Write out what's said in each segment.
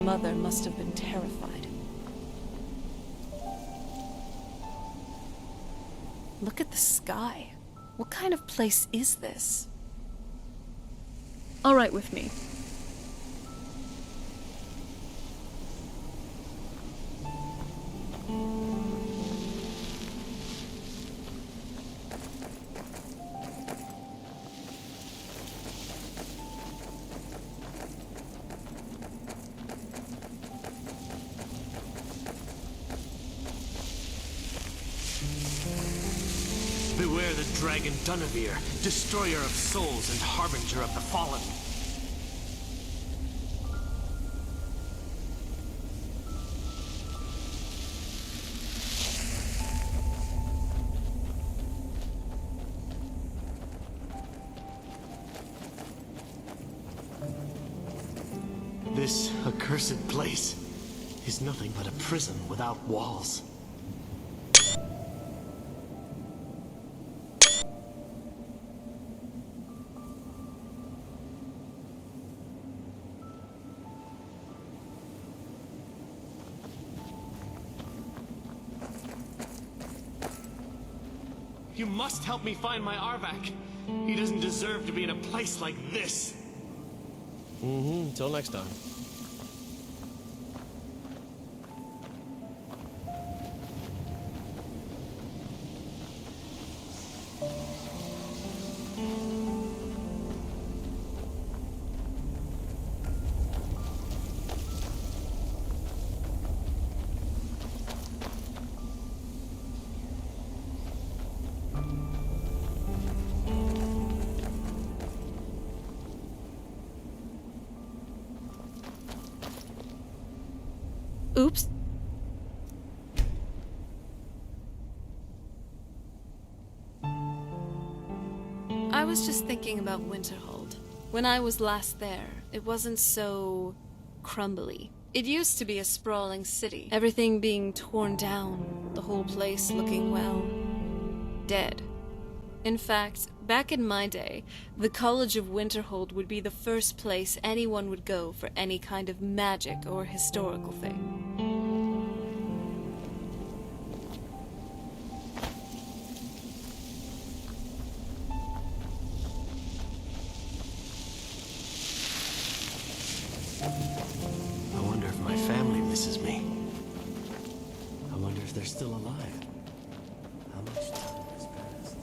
Mother must have been terrified. Look at the sky. What kind of place is this? All right with me. Beware the dragon Dunavir, destroyer of souls and harbinger of the fallen. This accursed place is nothing but a prison without walls. You must help me find my Arvak. He doesn't deserve to be in a place like this. Until next time. Oops. I was just thinking about Winterhold. When I was last there, it wasn't so crumbly. It used to be a sprawling city, everything being torn down, the whole place looking, well, dead. In fact, back in my day, the College of Winterhold would be the first place anyone would go for any kind of magic or historical thing. I wonder if my family misses me. I wonder if they're still alive. How much time has passed?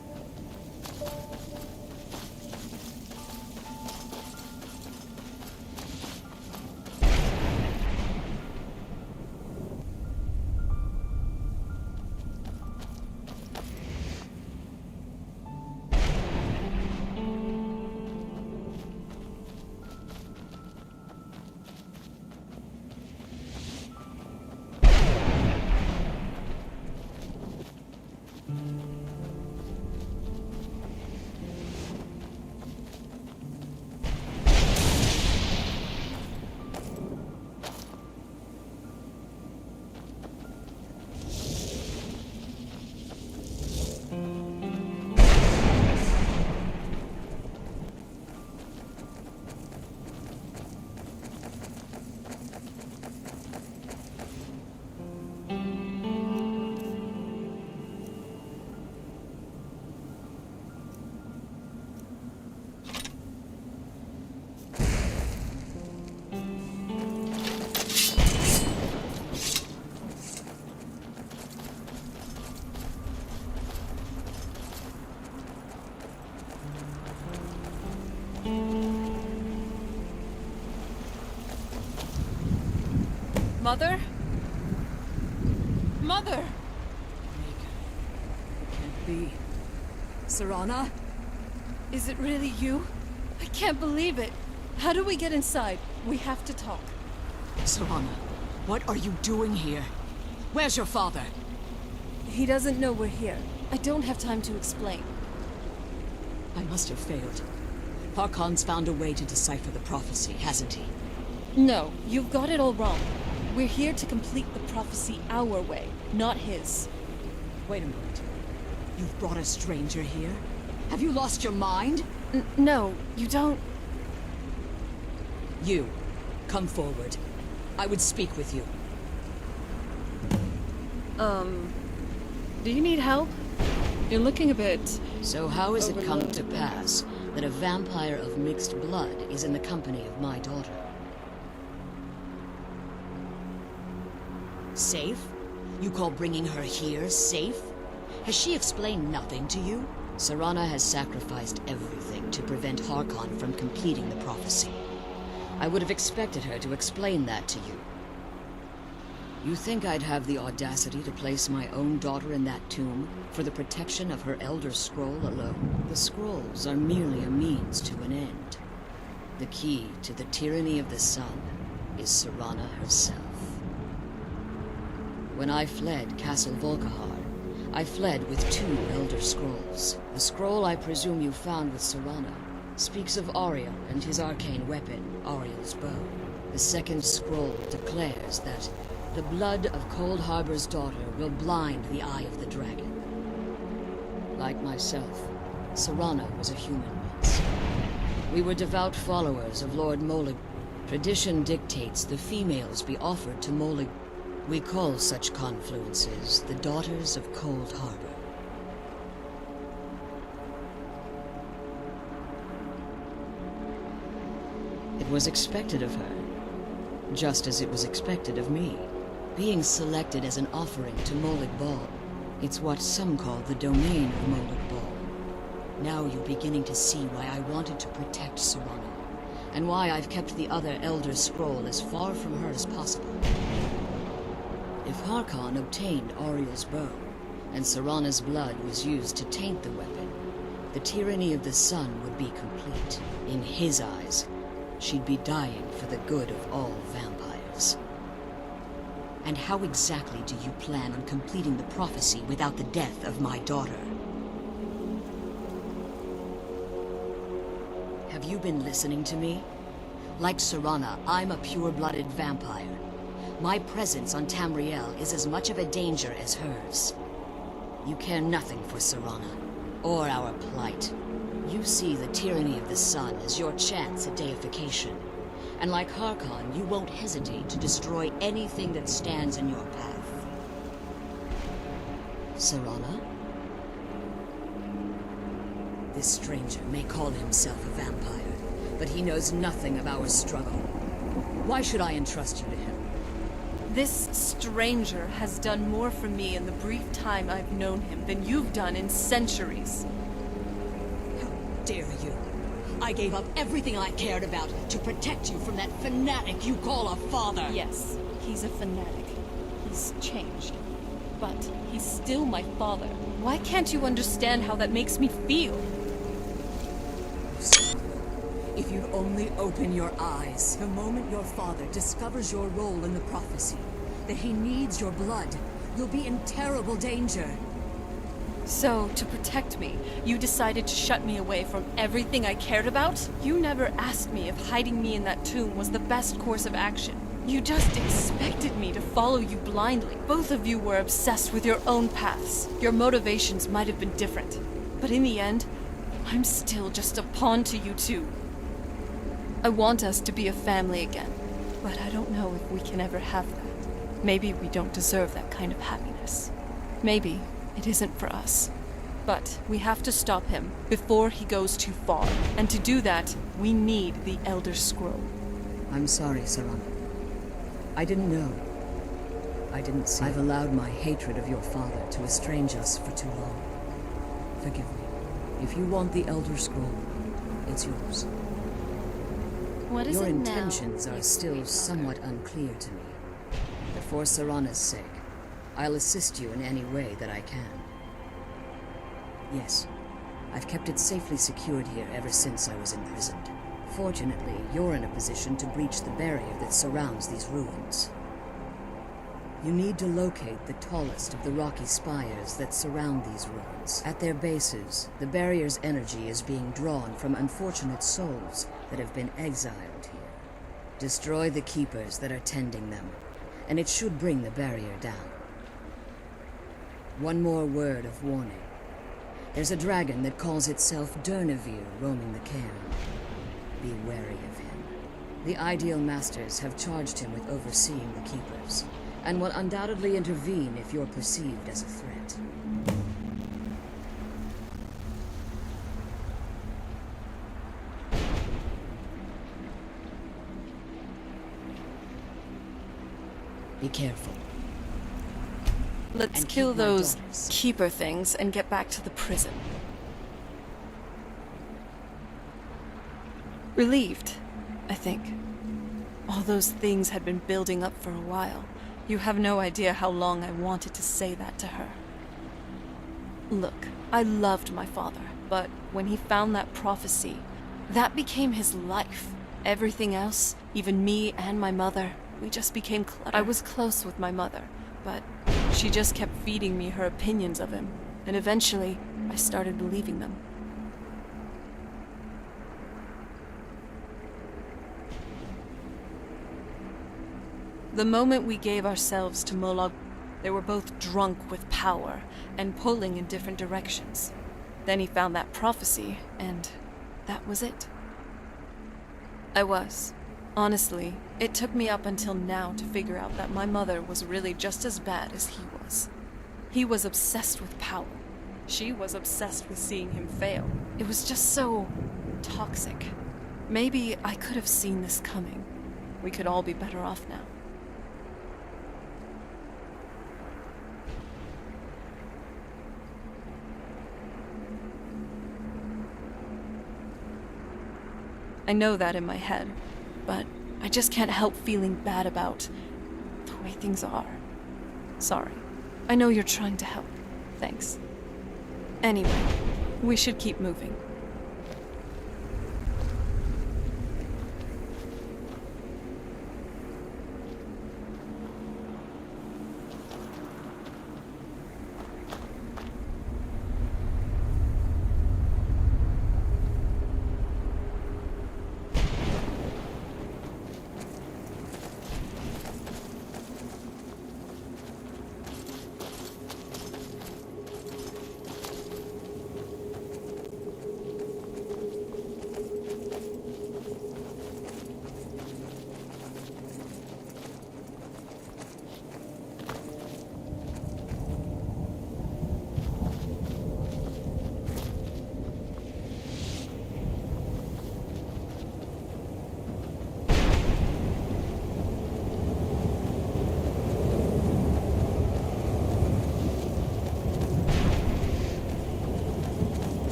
Mother? Mother! Can't be. Serana? Is it really you? I can't believe it. How do we get inside? We have to talk. Serana, what are you doing here? Where's your father? He doesn't know we're here. I don't have time to explain. I must have failed. Harkon's found a way to decipher the prophecy, hasn't he? No, you've got it all wrong. We're here to complete the prophecy our way, not his. Wait a minute. You've brought a stranger here? Have you lost your mind? No, you don't... You, come forward. I would speak with you. Do you need help? You're looking a bit... So how has it come to pass that a vampire of mixed blood is in the company of my daughter? Safe? You call bringing her here safe? Has she explained nothing to you? Serana has sacrificed everything to prevent Harkon from completing the prophecy. I would have expected her to explain that to you. You think I'd have the audacity to place my own daughter in that tomb for the protection of her Elder Scroll alone? The scrolls are merely a means to an end. The key to the tyranny of the sun is Serana herself. When I fled Castle Volkihar, I fled with 2 Elder Scrolls. The scroll I presume you found with Serana speaks of Ariel and his arcane weapon, Ariel's bow. The second scroll declares that the blood of Cold Harbor's daughter will blind the eye of the dragon. Like myself, Serana was a human once. We were devout followers of Lord Molig. Tradition dictates the females be offered to Molig. We call such confluences the Daughters of Cold Harbor. It was expected of her, just as it was expected of me. Being selected as an offering to Molig Bal. It's what some call the domain of Molig Bal. Now you're beginning to see why I wanted to protect Serana, and why I've kept the other Elder Scroll as far from her as possible. If Harkon obtained Ariel's bow, and Serana's blood was used to taint the weapon, the tyranny of the sun would be complete. In his eyes, she'd be dying for the good of all vampires. And how exactly do you plan on completing the prophecy without the death of my daughter? Have you been listening to me? Like Serana, I'm a pure-blooded vampire. My presence on Tamriel is as much of a danger as hers. You care nothing for Serana, or our plight. You see the tyranny of the sun as your chance at deification. And like Harkon, you won't hesitate to destroy anything that stands in your path. Serana? This stranger may call himself a vampire, but he knows nothing of our struggle. Why should I entrust you to him? This stranger has done more for me in the brief time I've known him than you've done in centuries. How dare you? I gave up everything I cared about to protect you from that fanatic you call a father. Yes, he's a fanatic. He's changed. But he's still my father. Why can't you understand how that makes me feel? If you'd only open your eyes, the moment your father discovers your role in the prophecy, that he needs your blood, you'll be in terrible danger. So, to protect me, you decided to shut me away from everything I cared about? You never asked me if hiding me in that tomb was the best course of action. You just expected me to follow you blindly. Both of you were obsessed with your own paths. Your motivations might have been different. But in the end, I'm still just a pawn to you two. I want us to be a family again, but I don't know if we can ever have that. Maybe we don't deserve that kind of happiness. Maybe it isn't for us. But we have to stop him before he goes too far. And to do that, we need the Elder Scroll. I'm sorry, Serana. I didn't know. I didn't see. I've allowed my hatred of your father to estrange us for too long. Forgive me. If you want the Elder Scroll, it's yours. What is Your it now? intentions are still somewhat unclear to me. But for Serana's sake, I'll assist you in any way that I can. Yes, I've kept it safely secured here ever since I was imprisoned. Fortunately, you're in a position to breach the barrier that surrounds these ruins. You need to locate the tallest of the rocky spires that surround these ruins. At their bases, the barrier's energy is being drawn from unfortunate souls that have been exiled here. Destroy the keepers that are tending them, and it should bring the barrier down. One more word of warning. There's a dragon that calls itself Durnevere roaming the cairn. Be wary of him. The Ideal Masters have charged him with overseeing the Keepers, and will undoubtedly intervene if you're perceived as a threat. Be careful. Let's And kill keep my those daughters. keeper things and get back to the prison. Relieved, I think. All those things had been building up for a while. You have no idea how long I wanted to say that to her. Look, I loved my father, but when he found that prophecy, that became his life. Everything else, even me and my mother, we just became clutter. I was close with my mother, but she just kept feeding me her opinions of him, and eventually I started believing them. The moment we gave ourselves to Molag, they were both drunk with power and pulling in different directions. Then he found that prophecy, and that was it. I was. Honestly, it took me up until now to figure out that my mother was really just as bad as he was. He was obsessed with power. She was obsessed with seeing him fail. It was just so toxic. Maybe I could have seen this coming. We could all be better off now. I know that in my head, but I just can't help feeling bad about the way things are. Sorry. I know you're trying to help. Thanks. Anyway, we should keep moving.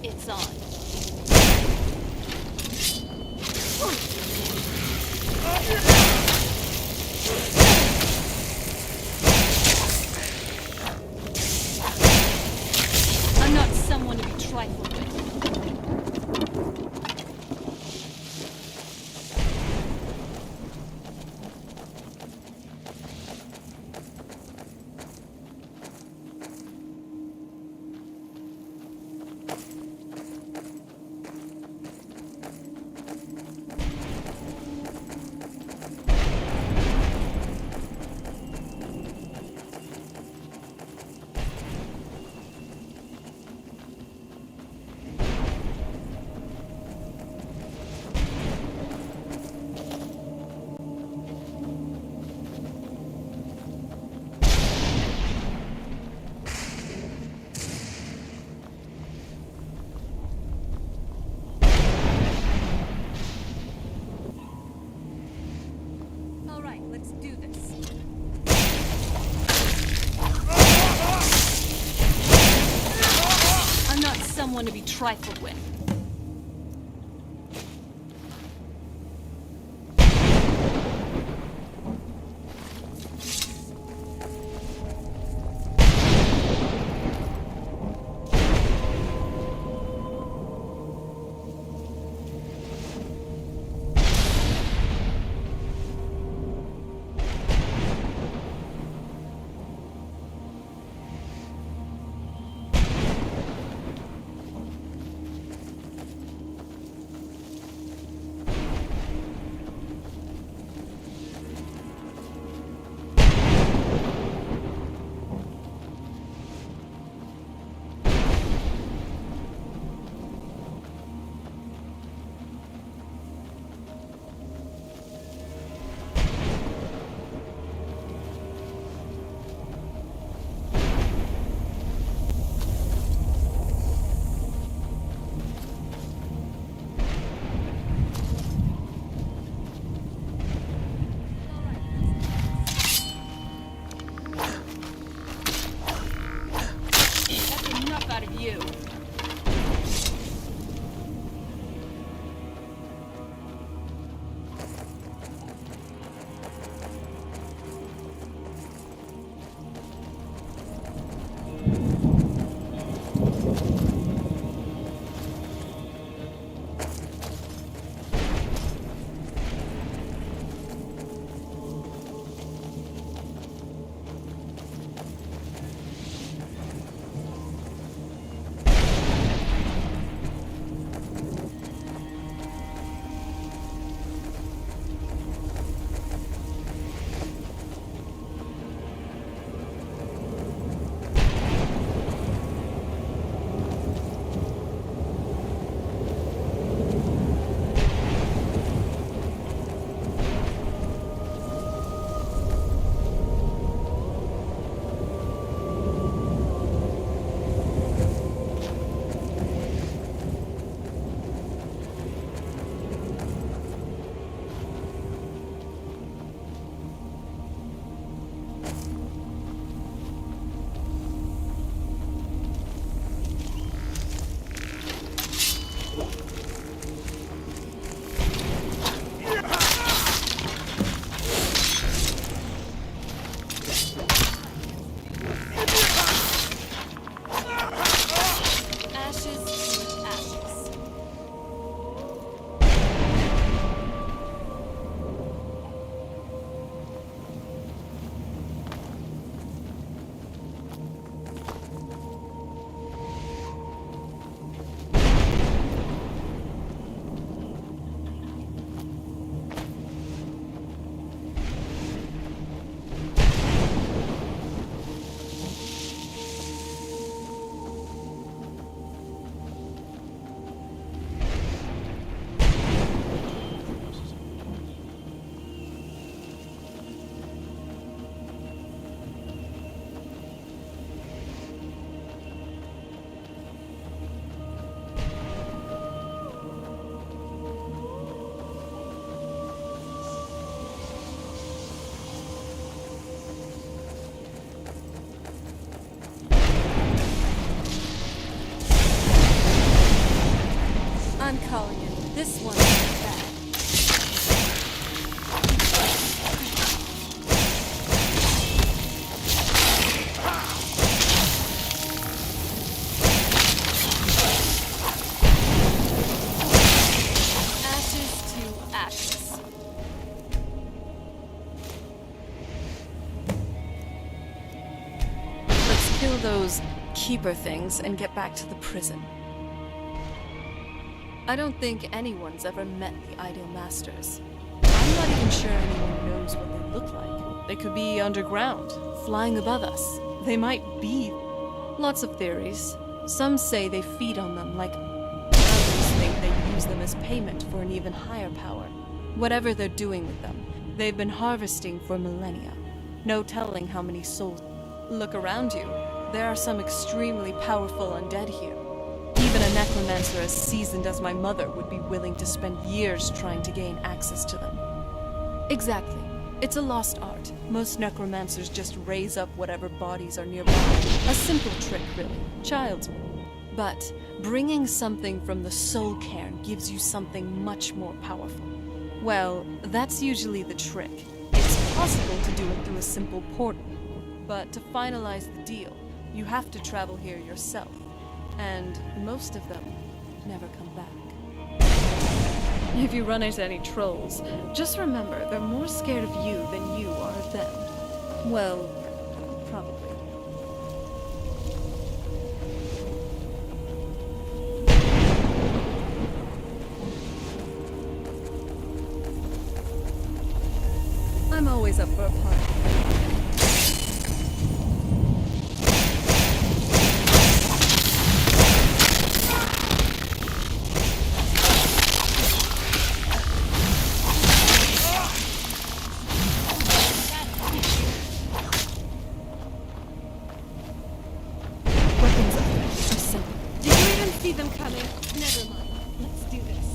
It's on. I'm not someone to be trifled with. All right, let's do this. I'm not someone to be trifled with. you. I'm calling it. This one's bad. Ashes to ashes. Let's kill those keeper things and get back to the prison. I don't think anyone's ever met the Ideal Masters. I'm not even sure anyone knows what they look like. They could be underground, flying above us. They might be. Lots of theories. Some say they feed on them like others think they use them as payment for an even higher power. Whatever they're doing with them, they've been harvesting for millennia. No telling how many souls. Look around you. There are some extremely powerful undead here. Even a necromancer as seasoned as my mother would be willing to spend years trying to gain access to them. Exactly. It's a lost art. Most necromancers just raise up whatever bodies are nearby. A simple trick, really. Child's play. But bringing something from the soul cairn gives you something much more powerful. Well, that's usually the trick. It's possible to do it through a simple portal. But to finalize the deal, you have to travel here yourself. And most of them never come back. If you run into any trolls, just remember they're more scared of you than you are of them. Well, probably. I'm always up for a party. See them coming. Never mind. Let's do this.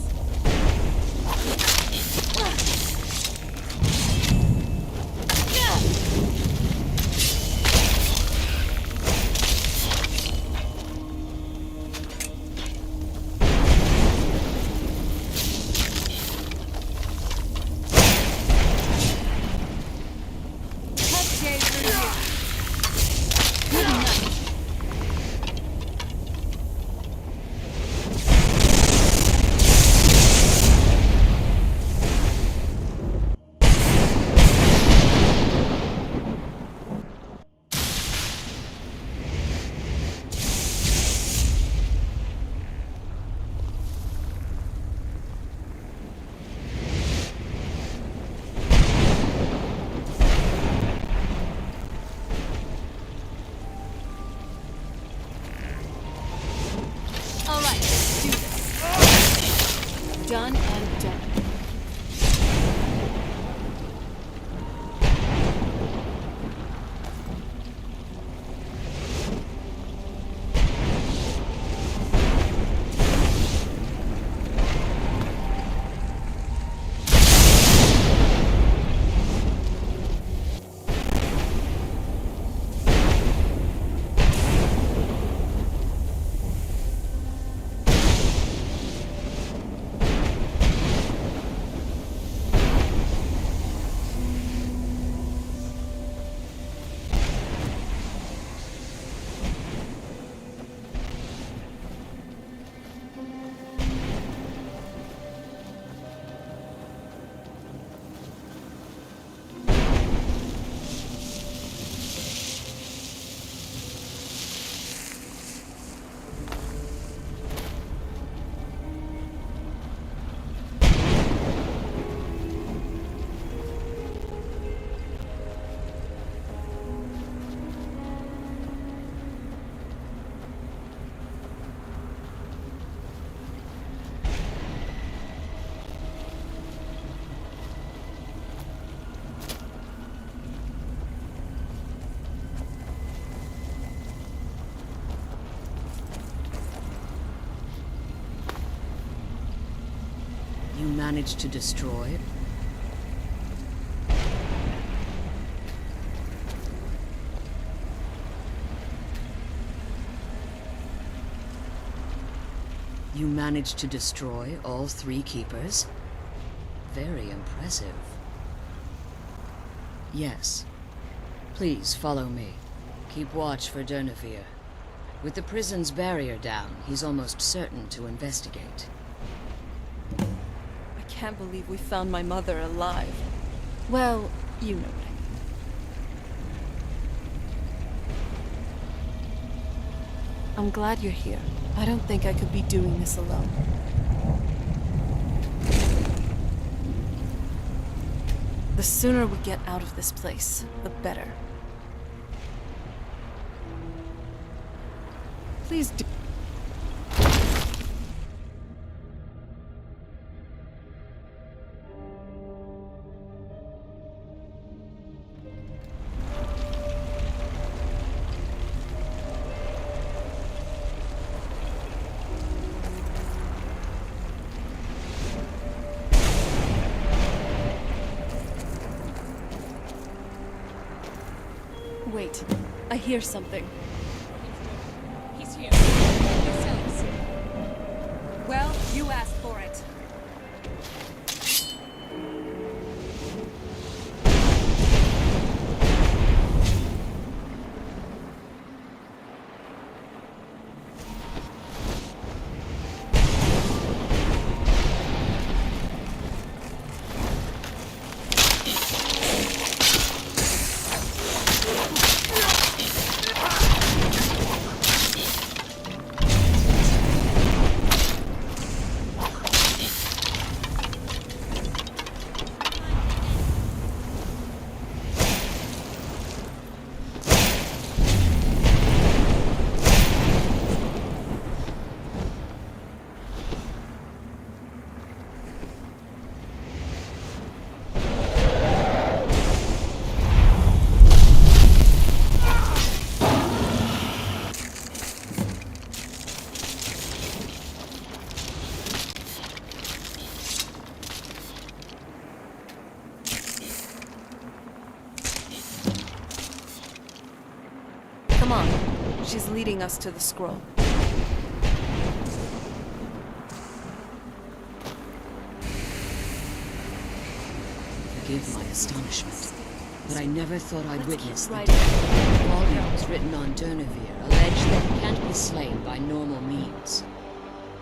managed to destroy it? You managed to destroy all 3 keepers? Very impressive. Yes. Please follow me. Keep watch for Durnevere. With the prison's barrier down, he's almost certain to investigate. I can't believe we found my mother alive. Well, you know what I mean. I'm glad you're here. I don't think I could be doing this alone. The sooner we get out of this place, the better. Please do. Wait, I hear something. He's here. Yourselves. Well, you asked for it. Come on. She's leading us to the scroll. Forgive my astonishment, but I never thought I'd witness the right. death. Volumes written on Durnevere allege that he can't be slain by normal means.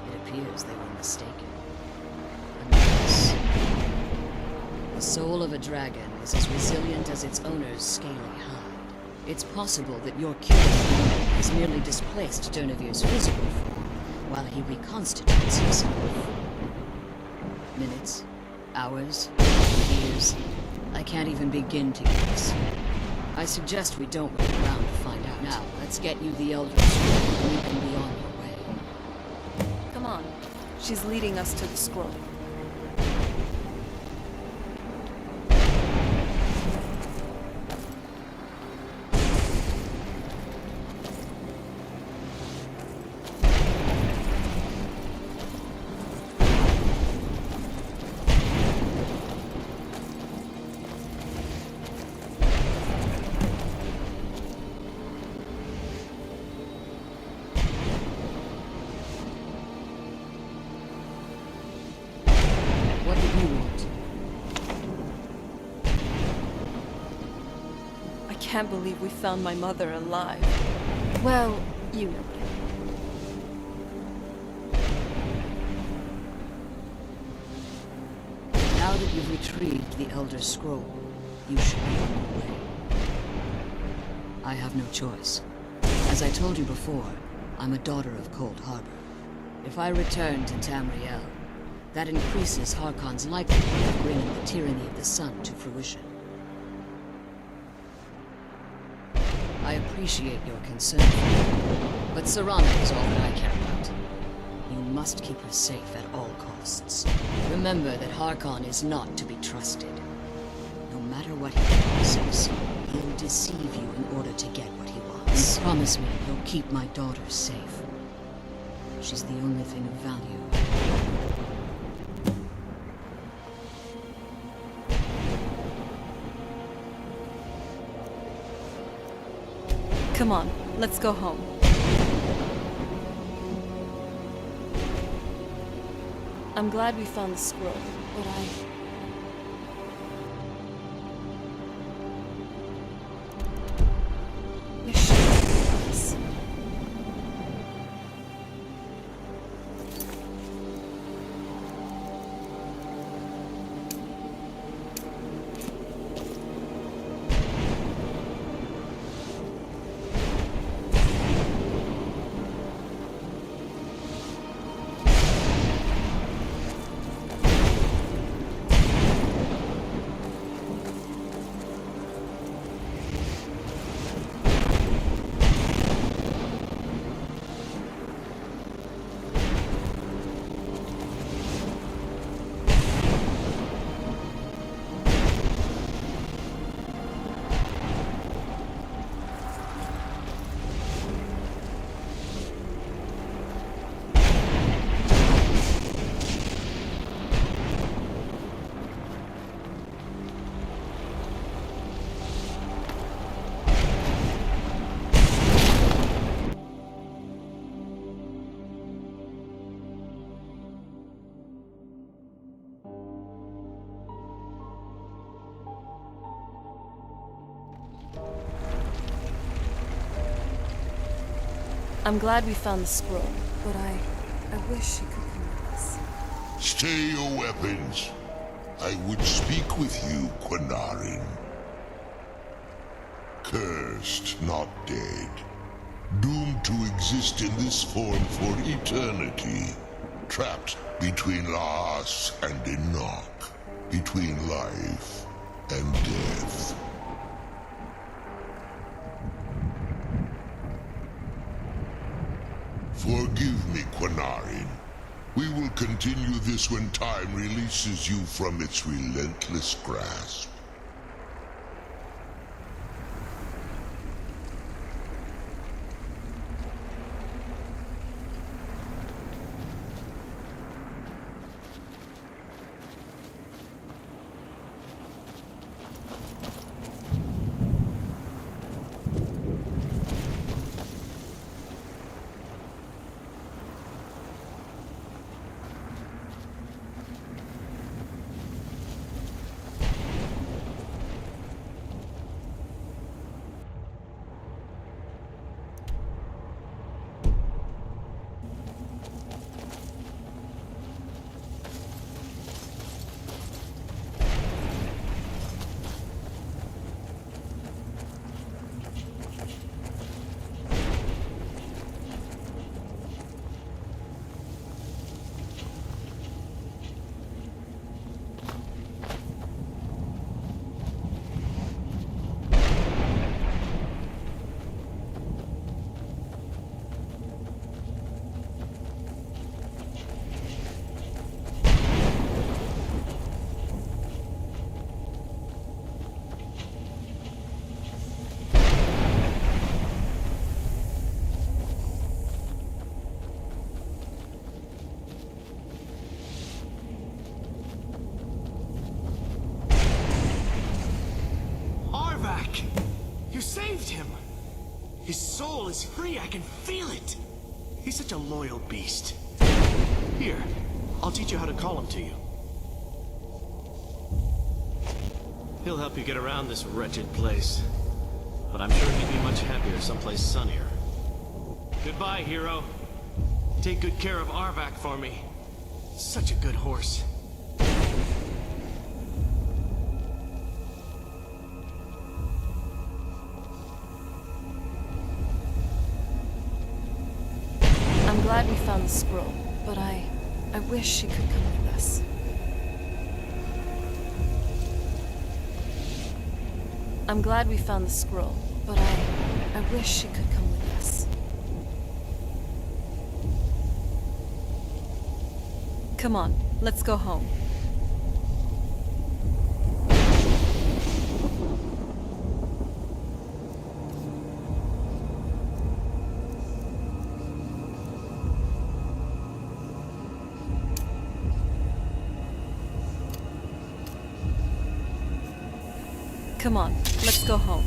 It appears they were mistaken. Unless the soul of a dragon is as resilient as its owner's scaly hide. It's possible that your curious demon has merely displaced Durnevere's physical form while he reconstitutes himself. Minutes, hours, years. I can't even begin to guess. I suggest we don't wait around to find out. Now, let's get you the Elder Scroll and you can be on your way. Come on. She's leading us to the scroll. What do you want? I can't believe we found my mother alive. Well, you know what I mean. Now that you've retrieved the Elder Scroll, you should be on your way. I have no choice. As I told you before, I'm a daughter of Cold Harbor. If I return to Tamriel, that increases Harkon's likelihood of bringing the tyranny of the sun to fruition. I appreciate your concern, but Serana is all that I care about. You must keep her safe at all costs. Remember that Harkon is not to be trusted. No matter what he promises, he'll deceive you in order to get what he wants. And promise me he'll keep my daughter safe. She's the only thing of value. Come on, let's go home. I'm glad we found the scroll, but wish it was. I'm glad we found the scroll, but I wish you could come with us. Stay your weapons. I would speak with you, Quinarin. Cursed, not dead. Doomed to exist in this form for eternity. Trapped between Laas and Enoch. Between life and death. Forgive me, Quinarin. We will continue this when time releases you from its relentless grasp. You saved him! His soul is free, I can feel it! He's such a loyal beast. Here, I'll teach you how to call him to you. He'll help you get around this wretched place. But I'm sure he'd be much happier someplace sunnier. Goodbye, hero. Take good care of Arvak for me. Such a good horse. I'm glad we found the scroll, but I wish she could come with us. I'm glad we found the scroll, but I wish she could come with us. Come on, let's go home. Come on, let's go home.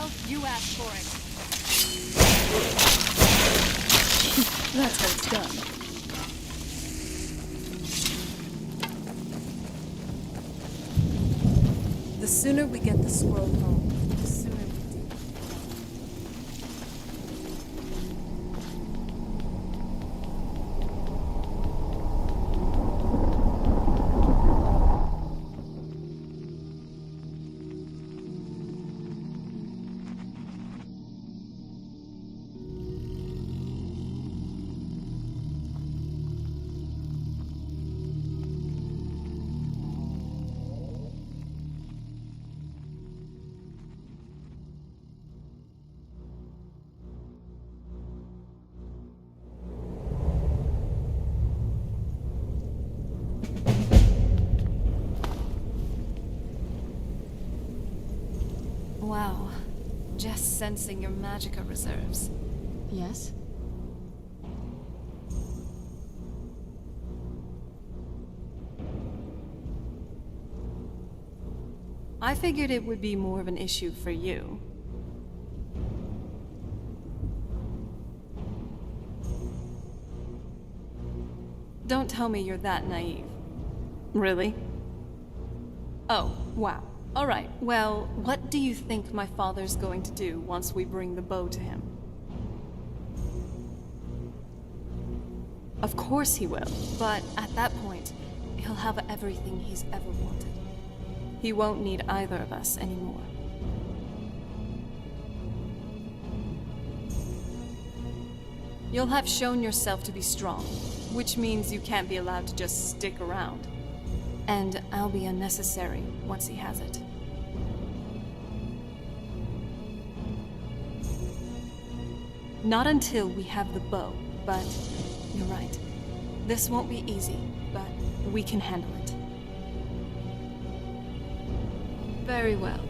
Well, you asked for it. That's how it's done. The sooner we get the scroll home, the sooner we do. Wow. Just sensing your magicka reserves. Yes? I figured it would be more of an issue for you. Don't tell me you're that naive. Really? Oh, wow. All right, well, what do you think my father's going to do once we bring the bow to him? Of course he will, but at that point, he'll have everything he's ever wanted. He won't need either of us anymore. You'll have shown yourself to be strong, which means you can't be allowed to just stick around. And I'll be unnecessary once he has it. Not until we have the bow, but you're right. This won't be easy, but we can handle it. Very well.